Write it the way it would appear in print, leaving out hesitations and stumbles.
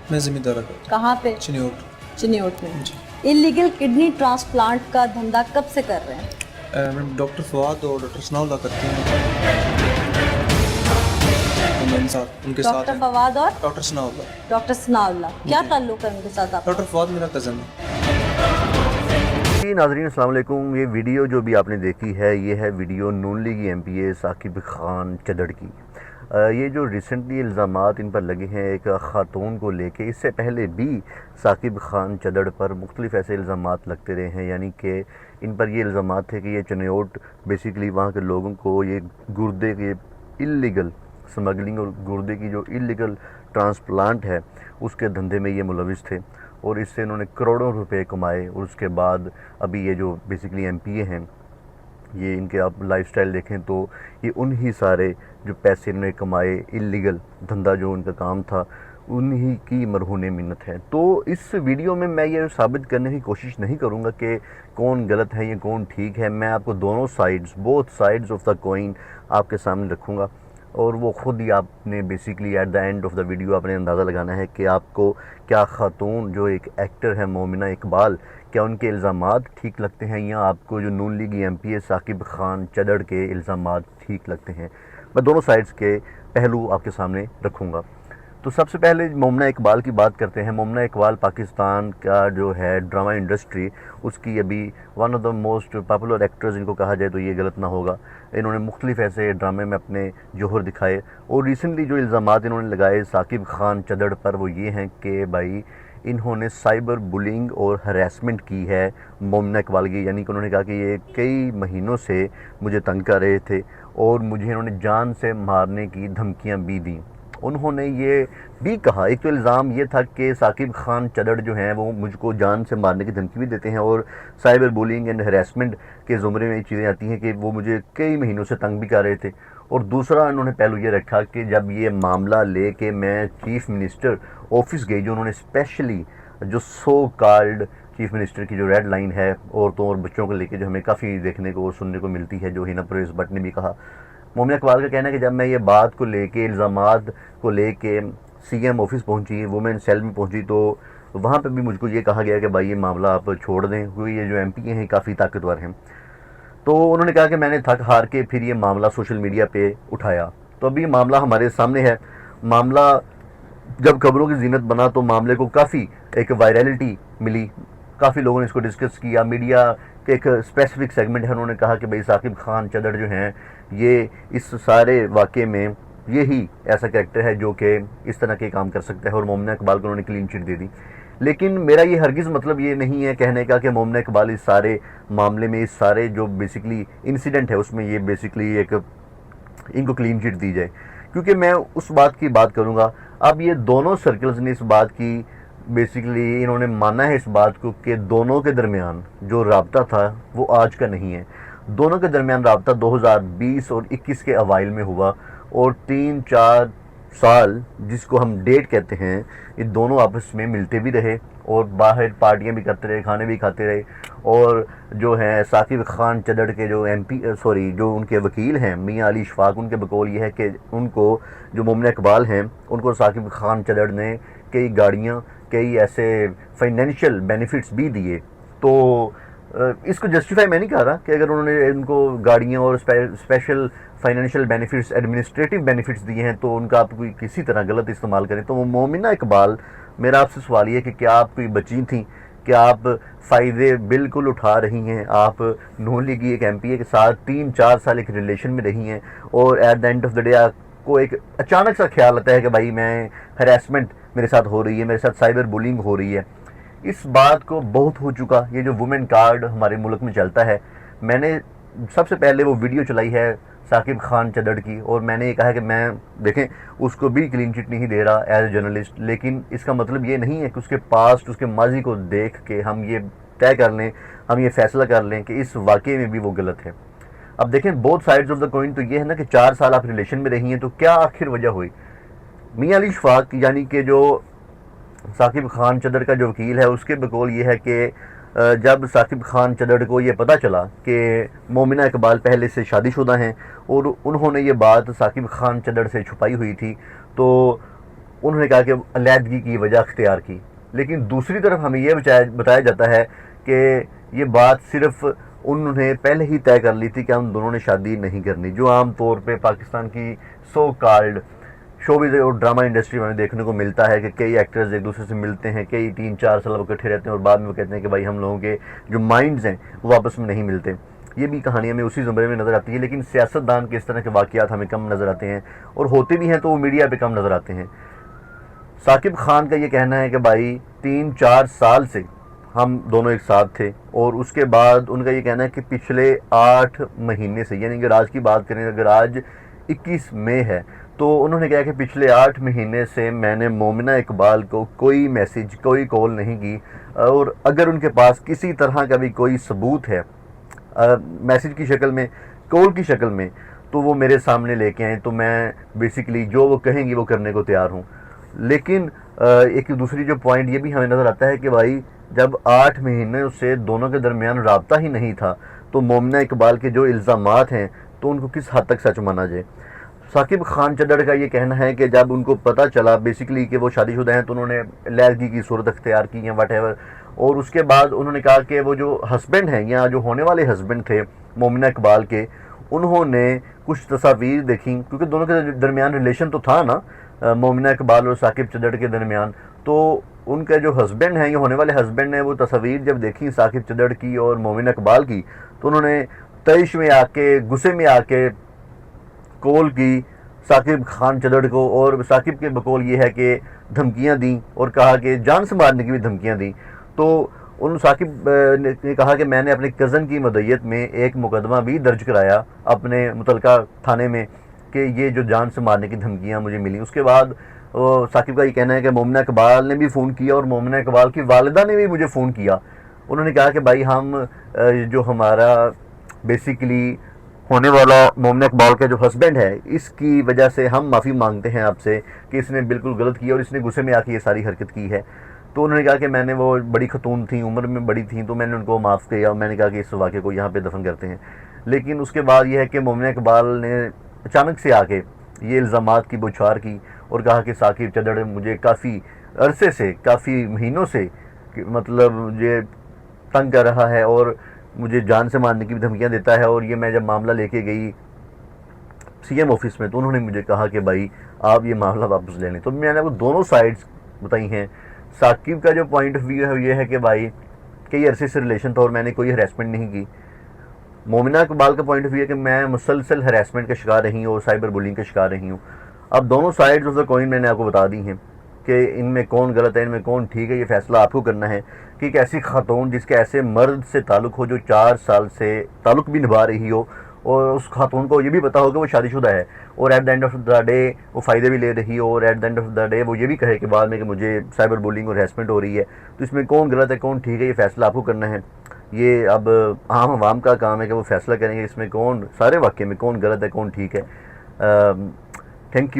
मैं ज़मींदारा का कहाँ पे? चिन्योट चिन्योट में। जी। इलीगल किडनी ट्रांसप्लांट का धंधा कब से कर रहे हैं? मैम डॉक्टर फवाद और डॉक्टर सनाउल्लाह करते हैं, हम उनके साथ डॉक्टर हैं। फवाद और डॉक्टर सनाउल्लाह। डॉक्टर सनाउल्लाह, क्या जी। ताल्लुक है उनके साथ आपका? डॉक्टर फवाद मेरा कज़न है। जी नाज़रीन अस्सलाम वालेकुम। ये वीडियो जो भी आपने देखी है ये है वीडियो नून लीगी एमपीए साकिब खान चदड़ की। ये जो रिसेंटली इल्ज़ामात इन पर लगे हैं एक ख़ातून को लेके, इससे पहले भी साकिब खान चदड़ पर मुख्तलिफ ऐसे इल्ज़ामात लगते रहे हैं। यानी कि इन पर ये इल्ज़ामात थे कि ये चिन्योट बेसिकली वहाँ के लोगों को ये गुर्दे के इल्लीगल स्मगलिंग और गुर्दे की जो इल्लीगल ट्रांसप्लांट है उसके धंधे में ये मुलविस थे और इससे इन्होंने करोड़ों रुपए कमाए। और उसके बाद अभी ये जो बेसिकली एमपीए हैं, ये इनके आप लाइफस्टाइल देखें तो ये उन्हीं सारे जो पैसे इन्होंने कमाए इल्लीगल धंधा जो उनका काम था उन्हीं की मरहून मिन्नत है। तो इस वीडियो में मैं ये साबित करने की कोशिश नहीं करूँगा कि कौन गलत है या कौन ठीक है। मैं आपको दोनों sides, both sides of the coin आपके सामने रखूँगा और वो ख़ुद ही आपने basically at the end of the video आपने अंदाज़ा लगाना है कि आपको क्या ख़ातून जो एक एक्टर है मोमिना इकबाल, क्या उनके इल्ज़ामात ठीक लगते हैं या आपको जो नून लीगी एमपीए साकिब खान चदड़ के इल्ज़ामात ठीक लगते हैं। मैं दोनों साइड्स के पहलू आपके सामने रखूँगा। तो सबसे पहले मोमिना इकबाल की बात करते हैं। मोमिना इकबाल पाकिस्तान का जो है ड्रामा इंडस्ट्री, उसकी अभी one of the most popular actors इनको कहा जाए तो ये गलत ना होगा। इन्होंने मुख्तलिफ ऐसे ड्रामे में अपने जोहर दिखाए और रिसेंटली जो इल्ज़ामात इन्होंने लगाए साकिब खान चदड़ पर वो ये हैं कि भाई इन्होंने साइबर बुलिंग और हरासमेंट की है मोमिना इकबाल की। यानी कि उन्होंने कहा कि ये कई महीनों से मुझे तंग कर रहे थे और मुझे इन्होंने जान से मारने की धमकियां भी दी। उन्होंने ये भी कहा, एक तो इल्ज़ाम ये था कि साकिब खान चदड़ जो हैं वो मुझको जान से मारने की धमकी भी देते हैं और साइबर बुलिंग एंड हरासमेंट के ज़ुमरे में ये चीज़ें आती हैं कि वो मुझे कई महीनों से तंग भी कर रहे थे। और दूसरा इन्होंने पहलू ये रखा कि जब ये मामला ले के मैं चीफ़ मिनिस्टर ऑफिस गई, जो उन्होंने स्पेशली जो सो कॉल्ड चीफ़ मिनिस्टर की जो रेड लाइन है औरतों और बच्चों को लेके जो हमें काफ़ी देखने को और सुनने को मिलती है, जो हिना परेश भट्ट ने भी कहा। मोमिना इकबाल का कहना है कि जब मैं ये बात को लेके इल्ज़ामात को लेके सीएम ऑफिस पहुंची, वुमेन सेल में पहुंची, तो वहाँ पे भी मुझको ये कहा गया कि भाई ये मामला आप छोड़ दें क्योंकि ये जो एमपी हैं काफ़ी ताकतवर हैं। तो उन्होंने कहा कि मैंने थक हार के फिर ये मामला सोशल मीडिया पे उठाया। तो अभी मामला हमारे सामने है। मामला जब खबरों की जीनत बना तो मामले को काफ़ी एक वायरलिटी मिली, काफ़ी लोगों ने इसको डिस्कस किया। मीडिया के एक स्पेसिफिक सेगमेंट है, उन्होंने कहा कि भाई साकिब खान चदड़ जो हैं ये इस सारे वाक़े में यही ऐसा कैरेक्टर है जो कि इस तरह के काम कर सकता है और मोमिना इकबाल को उन्होंने क्लीन चिट दे दी। लेकिन मेरा ये हरगिज़ मतलब ये नहीं है कहने का कि मोमिना इकबाल इस सारे मामले में, इस सारे जो बेसिकली इंसिडेंट है उसमें ये बेसिकली एक इनको क्लीन चिट दी जाए, क्योंकि मैं उस बात की बात करूँगा। अब ये दोनों सर्कल्स ने इस बात की बेसिकली इन्होंने माना है इस बात को कि दोनों के दरमियान जो राब्ता था वो आज का नहीं है। दोनों के दरमियान राब्ता 2020 और 21 के अवाइल में हुआ और 3-4 साल जिसको हम डेट कहते हैं, ये दोनों आपस में मिलते भी रहे और बाहर पार्टियां भी करते रहे, खाने भी खाते रहे। और जो है साकिब खान चदड़ के जो जो उनके वकील हैं मियां अली इशफाक, उनके बकौल ये है कि उनको जो मोमिना इकबाल हैं उनको साकिब खान चदड़ ने कई गाड़ियाँ, कई ऐसे फाइनेंशियल बेनिफिट्स भी दिए। तो इसको जस्टिफाई मैं नहीं कर रहा कि अगर उन्होंने इनको गाड़ियाँ और special financial benefits, administrative benefits दिए हैं तो उनका आप कोई किसी तरह गलत इस्तेमाल करें। तो वो मोमिना इकबाल, मेरा आपसे सवाल ये कि क्या आप कोई बची थी, क्या आप फ़ायदे बिल्कुल उठा रही हैं? आप नून लीगी एक एमपीए के साथ 3-4 साल एक रिलेशन में रही हैं और at the end of the day आपको एक अचानक सा ख्याल आता है कि भाई मैं हरासमेंट मेरे साथ हो रही है, मेरे साथ साइबर बुलिंग हो रही है। इस बात को बहुत हो चुका, ये जो वुमेन कार्ड हमारे मुल्क में चलता है, मैंने सबसे पहले वो वीडियो चलाई है साकिब खान चदड़ की और मैंने ये कहा कि मैं देखें उसको भी क्लीन चिट नहीं दे रहा एज ए जर्नलिस्ट, लेकिन इसका मतलब ये नहीं है कि उसके पास्ट, उसके माजी को देख के हम ये तय कर लें, हम ये फैसला कर लें कि इस वाक़े में भी वो गलत है। अब देखें both sides of the coin, तो ये है ना कि 4 साल आप रिलेशन में रही हैं, तो क्या आखिर वजह हुई? मियां अली इशफाक यानी कि जो साकिब खान चदड़ का जो वकील है उसके बकौल ये है कि जब साकिब खान चदड़ को ये पता चला कि मोमिना इकबाल पहले से शादीशुदा हैं और उन्होंने ये बात साकिब खान चदड़ से छुपाई हुई थी, तो انہوں نے کہا کہ علیحدگی کی وجہ اختیار کی، لیکن دوسری طرف ہمیں یہ بتایا جاتا ہے کہ یہ بات صرف انہوں نے پہلے ہی طے کر لی تھی کہ ہم دونوں نے شادی نہیں کرنی، جو عام طور پہ پاکستان کی سو کالڈ شوبز اور ڈرامہ انڈسٹری میں دیکھنے کو ملتا ہے کہ کئی ایکٹرز ایک دوسرے سے ملتے ہیں، کئی 3-4 سال وہ اکٹھے رہتے ہیں اور بعد میں وہ کہتے ہیں کہ بھائی ہم لوگوں کے جو مائنڈز ہیں وہ آپس میں نہیں ملتے۔ یہ بھی کہانی ہمیں اسی زمرے میں نظر آتی ہے، لیکن سیاستدان کے اس طرح کے واقعات ہمیں کم نظر آتے ہیں، اور ہوتے بھی ہیں تو وہ میڈیا پہ کم نظر آتے ہیں۔ ثاقب خان کا یہ کہنا ہے کہ بھائی 3-4 سال سے ہم دونوں ایک ساتھ تھے، اور اس کے بعد ان کا یہ کہنا ہے کہ پچھلے 8 مہینے سے، یعنی اگر آج کی بات کریں، اگر آج 21 مئی ہے تو انہوں نے کہا کہ پچھلے 8 مہینے سے میں نے مومنہ اقبال کو کوئی میسج، کوئی کال نہیں کی، اور اگر ان کے پاس کسی طرح کا بھی کوئی ثبوت ہے میسج کی شکل میں، کال کی شکل میں، تو وہ میرے سامنے لے کے آئیں، تو میں بیسیکلی جو وہ کہیں گی وہ کرنے کو تیار ہوں۔ لیکن ایک دوسری جو پوائنٹ یہ بھی ہمیں نظر آتا ہے کہ بھائی جب 8 مہینے سے دونوں کے درمیان رابطہ ہی نہیں تھا تو مومنہ اقبال کے جو الزامات ہیں تو ان کو کس حد تک سچ مانا جائے۔ ثاقب خان چدڑ کا یہ کہنا ہے کہ جب ان کو پتہ چلا بیسیکلی کہ وہ شادی شدہ ہیں تو انہوں نے علیحدگی کی صورت اختیار کی ہیں واٹ ایور، اور اس کے بعد انہوں نے کہا کہ وہ جو ہسبینڈ ہیں یا جو ہونے والے ہسبینڈ تھے مومنہ اقبال کے، انہوں نے کچھ تصاویر دیکھیں، کیونکہ دونوں کے درمیان ریلیشن تو تھا نا مومنہ اقبال اور ثاقب چدڑ کے درمیان، تو ان کا جو ہسبینڈ ہیں یا ہونے والے ہسبینڈ نے وہ تصاویر جب دیکھی ثاقب چدڑ کی اور مومنہ اقبال کی، تو انہوں نے طیش میں آ کے، غصے میں آ کے کال کی ثاقب خان چدڑ کو، اور ثاقب کے بقول یہ ہے کہ دھمکیاں دیں اور کہا کہ جان سے مارنے کی بھی دھمکیاں دیں۔ تو ان ثاقب نے کہا کہ میں نے اپنے کزن کی مدعیت میں ایک مقدمہ بھی درج کرایا اپنے متعلقہ تھانے میں کہ یہ جو جان سے مارنے کی دھمکیاں مجھے ملیں۔ اس کے بعد ثاقب کا یہ کہنا ہے کہ مومنہ اقبال نے بھی فون کیا اور مومنہ اقبال کی والدہ نے بھی مجھے فون کیا، انہوں نے کہا کہ بھائی ہم جو ہمارا بیسیکلی ہونے والا مومنہ اقبال کا جو ہسبینڈ ہے اس کی وجہ سے ہم معافی مانگتے ہیں آپ سے کہ اس نے بالکل غلط کیا اور اس نے غصے میں آ کے یہ ساری حرکت کی ہے۔ تو انہوں نے کہا کہ میں نے، وہ بڑی خاتون تھیں، عمر میں بڑی تھیں، تو میں نے ان کو معاف کیا اور میں نے کہا کہ اس واقعے کو یہاں پہ دفن کرتے ہیں۔ لیکن اس کے بعد یہ ہے کہ مومنہ اقبال نے اچانک سے آ کے یہ الزامات کی بوچھار کی اور کہا کہ ثاقب چدڑ مجھے کافی عرصے سے، کافی مہینوں سے مطلب یہ تنگ کر رہا ہے اور مجھے جان سے مارنے کی بھی دھمکیاں دیتا ہے، اور یہ میں جب معاملہ لے کے گئی سی ایم آفس میں تو انہوں نے مجھے کہا کہ بھائی آپ یہ معاملہ واپس لے لیں۔ تو میں نے آپ کو دونوں سائڈز بتائی ہیں۔ ثاقب کا جو پوائنٹ آف ویو ہے یہ ہے کہ بھائی کئی عرصے سے ریلیشن تھا اور میں نے کوئی ہراسمنٹ نہیں کی۔ مومنہ اقبال کا پوائنٹ آف ویو ہے کہ میں مسلسل ہراسمنٹ کا شکار رہی ہوں اور سائبر بولنگ کا شکار رہی ہوں۔ اب دونوں سائڈز آف دا کوئن میں نے آپ کو بتا دی ہیں کہ ان میں کون غلط ہے، ان میں کون ٹھیک ہے، یہ فیصلہ آپ کو کرنا ہے کہ ایک ایسی خاتون جس کے ایسے مرد سے تعلق ہو جو 4 سال سے تعلق بھی نبھا رہی ہو، اور اس خاتون کو یہ بھی پتا ہو کہ وہ شادی شدہ ہے، اور at the end of the day وہ فائدے بھی لے رہی ہو، اور at the end of the day وہ یہ بھی کہے کہ بعد میں کہ مجھے سائبر بولنگ اور ہراسمنٹ ہو رہی ہے، تو اس میں کون غلط ہے کون ٹھیک ہے، یہ فیصلہ آپ کو کرنا ہے۔ یہ اب عام عوام کا کام ہے کہ وہ فیصلہ کریں گے اس میں کون، سارے واقعے میں کون غلط ہے کون ٹھیک ہے۔ Thank you.